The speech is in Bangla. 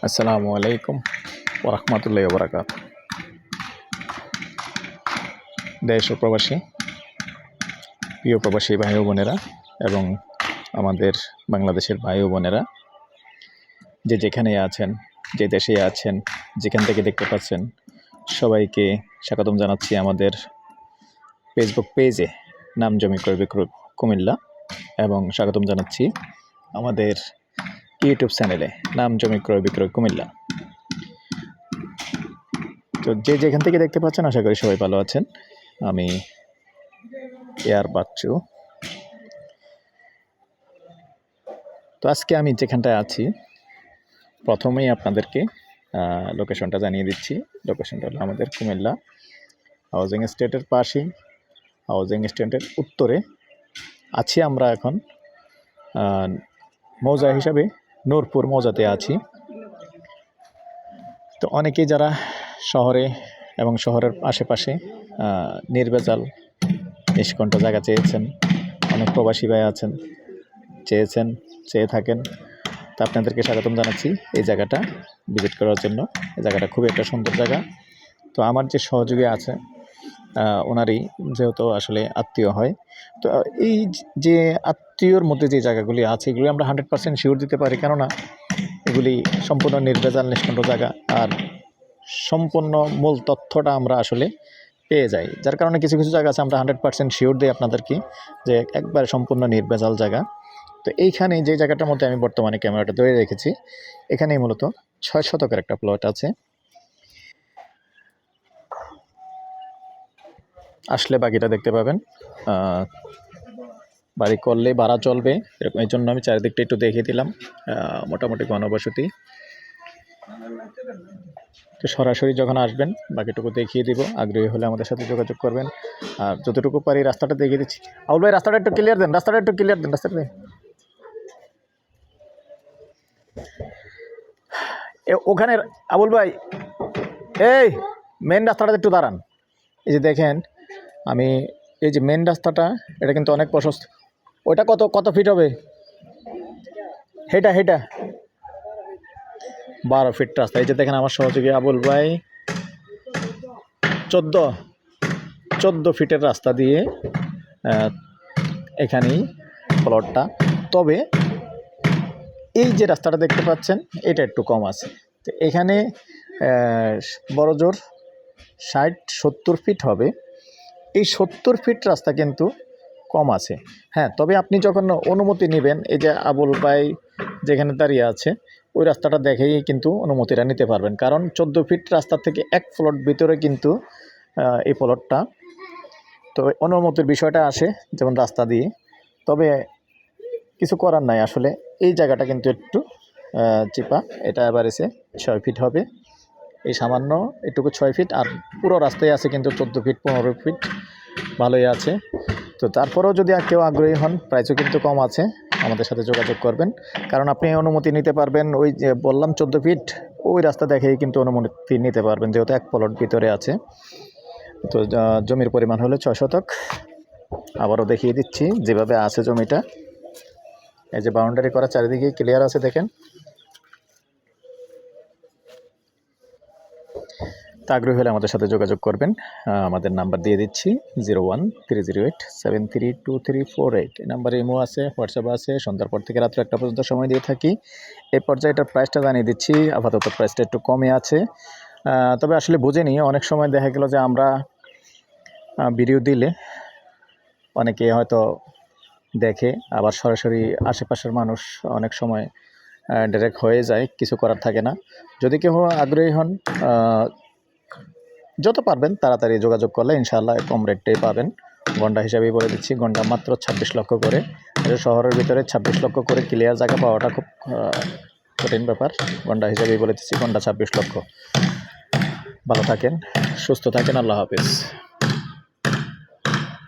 আসসালামু আলাইকুম ওরহমতুল্লাহি ওবরাকাতুহু। দেশ ও প্রবাসী প্রিয় প্রবাসী ভাই ও বোনেরা এবং আমাদের বাংলাদেশের ভাই ও বোনেরা যে যেখানে আছেন, যে দেশে আছেন, যেখান থেকে দেখতে পাচ্ছেন, সবাইকে স্বাগতম জানাচ্ছি আমাদের ফেসবুক পেজে নাম জমি ক্রয় বিক্রয় কুমিল্লা, এবং স্বাগতম জানাচ্ছি আমাদের ইউটিউব চ্যানেলে নাম জমি ক্রয় বিক্রয় কুমিল্লা। তো যে যেখান থেকে দেখতে পাচ্ছেন, আশা করি সবাই ভালো আছেন। আমি এয়ার বাচ্চু। তো আজকে আমি যেখানটায় আছি, প্রথমেই আপনাদেরকে লোকেশনটা জানিয়ে দিচ্ছি। লোকেশনটা হলো আমাদের কুমিল্লা হাউজিং এস্টেটের পাশেই, হাউজিং এস্টেটের উত্তরে আছি আমরা এখন। মৌজা হিসাবে নূরপুর মৌজাতে আছি। তো অনেকেই যারা শহরে এবং শহরের আশেপাশে নির্ভেজাল নিষ্কণ্ঠ জায়গা চেয়েছেন, অনেক প্রবাসী ভাই আছেন, চেয়ে থাকেন, তো আপনাদেরকে স্বাগতম জানাচ্ছি এই জায়গাটা ভিজিট করার জন্য। এই জায়গাটা খুবই একটা সুন্দর জায়গা। তো আমার যে সহযোগী আছে, ওনারই যেহেতু আসলে আত্মীয় হয়, তো এই যে আত্মীয়র মধ্যে যে জায়গাগুলি আছে, এগুলি আমরা 100% শিওর দিতে পারি, কেননা এগুলি সম্পূর্ণ নির্ভেজাল নিষ্কণ্ঠ জায়গা, আর সম্পূর্ণ মূল তথ্যটা আমরা আসলে পেয়ে যাই। যার কারণে কিছু কিছু জায়গা আছে আমরা 100% শিওর দিই আপনাদেরকে যে একবার সম্পূর্ণ নির্ভেজাল জায়গা। তো এইখানে যে জায়গাটার মধ্যে আমি বর্তমানে ক্যামেরাটা ধরে রেখেছি, এখানেই মূলত 6 শতকের একটা প্লট আছে। আসলে বাকিটা দেখতে পাবেন। বাড়ি করলে ভাড়া চলবে, এরকম। এই জন্য আমি চারিদিকটা একটু দেখিয়ে দিলাম। মোটামুটি ঘনবসতি। তো সরাসরি যখন আসবেন বাকিটুকু দেখিয়ে দিব। আগ্রহী হলে আমাদের সাথে যোগাযোগ করবেন। আর যতটুকু পারি রাস্তাটা দেখিয়ে দিচ্ছি। আউল ভাই, রাস্তাটা একটু ক্লিয়ার দেন, রাস্তাটা ওখানে আবুল ভাই, এই মেন রাস্তাটা একটু দাঁড়ান। এই যে দেখেন, আমি এই যে মেন রাস্তাটা, এটা কিন্তু অনেক প্রশস্ত। ওইটা কত ফিট হবে? হেটা 12 ফিট রাস্তা। এই যে দেখেন আমার সহযোগী আবুল ভাই 14 ফিটের রাস্তা দিয়ে এখানেই প্লটটা। তবে এই যে রাস্তাটা দেখতে পাচ্ছেন, এটা একটু কম আছে। তো এখানে বড় জোর 60-70 ফিট হবে। এই 70 ফিট রাস্তা কিন্তু কম আছে। হ্যাঁ, তবে আপনি যখন অনুমতি নেবেন, এই যে আবুল ভাই যেখানে দাঁড়িয়ে আছে, ওই রাস্তাটা দেখেই কিন্তু অনুমতিটা নিতে পারবেন। কারণ 14 ফিট রাস্তা থেকে এক প্লট ভিতরে কিন্তু এই প্লটটা। তো অনুমতির বিষয়টা আসে যেমন রাস্তা দিয়ে। তবে কিছু করার নাই, আসলে এই জায়গাটা কিন্তু একটু চিপা। এটা এবার এসে 6 ফিট হবে। এই সামান্য এটুকু 6 ফিট, আর পুরো রাস্তায় আছে কিন্তু 14 ফিট 15 ফিট, ভালোই আছে। তো তারপরেও যদি কেউ আগ্রহী হন, প্রাইসও কিন্তু কম আছে, আমাদের সাথে যোগাযোগ করবেন। কারণ আপনি অনুমতি নিতে পারবেন, ওই যে বললাম 14 ফিট, ওই রাস্তা দেখেই কিন্তু অনুমতি নিতে পারবেন, যেহেতু এক প্লট ভিতরে আছে। তো জমির পরিমাণ হলো 6 শতক। আবারও দেখিয়ে দিচ্ছি যেভাবে আছে জমিটা। এই যে বাউন্ডারি করা, চারিদিকে ক্লিয়ার আছে দেখেন। তা আগ্রহী হলে আমাদের সাথে যোগাযোগ করবেন। আমাদের নাম্বার দিয়ে দিচ্ছি 013087323348। এই নাম্বারে ইমো আছে, হোয়াটসঅ্যাপ আছে। সন্ধ্যার পর থেকে রাত্রে 1টা পর্যন্ত সময় দিয়ে থাকি। এই পর্যায়ে এটার প্রাইসটা জানিয়ে দিচ্ছি। আপাতত প্রাইসটা একটু কমে আছে, তবে আসলে বুঝে নিয়ে অনেক সময় দেখা গেল যে আমরা ভিডিও দিলে অনেকে হয়তো দেখে, আবার সরাসরি আশেপাশের মানুষ অনেক সময় ডাইরেক্ট হয়ে যায়, কিছু করার থাকে না। যদি কেউ আগ্রহী হন, যত পারবেন তাড়াতাড়ি যোগাযোগ করলে ইনশাআল্লাহ কম রেটটাই পাবেন। গন্ডা হিসাবেই বলে দিচ্ছি, গন্ডা মাত্র 26 লক্ষ করে। শহরের ভিতরে 26 লক্ষ করে ক্লিয়ার জায়গা পাওয়াটা খুব কঠিন ব্যাপার। গন্ডা হিসাবেই বলে দিচ্ছি, গন্ডা 26 লক্ষ। ভালো থাকেন, সুস্থ থাকেন, আল্লাহ হাফেজ।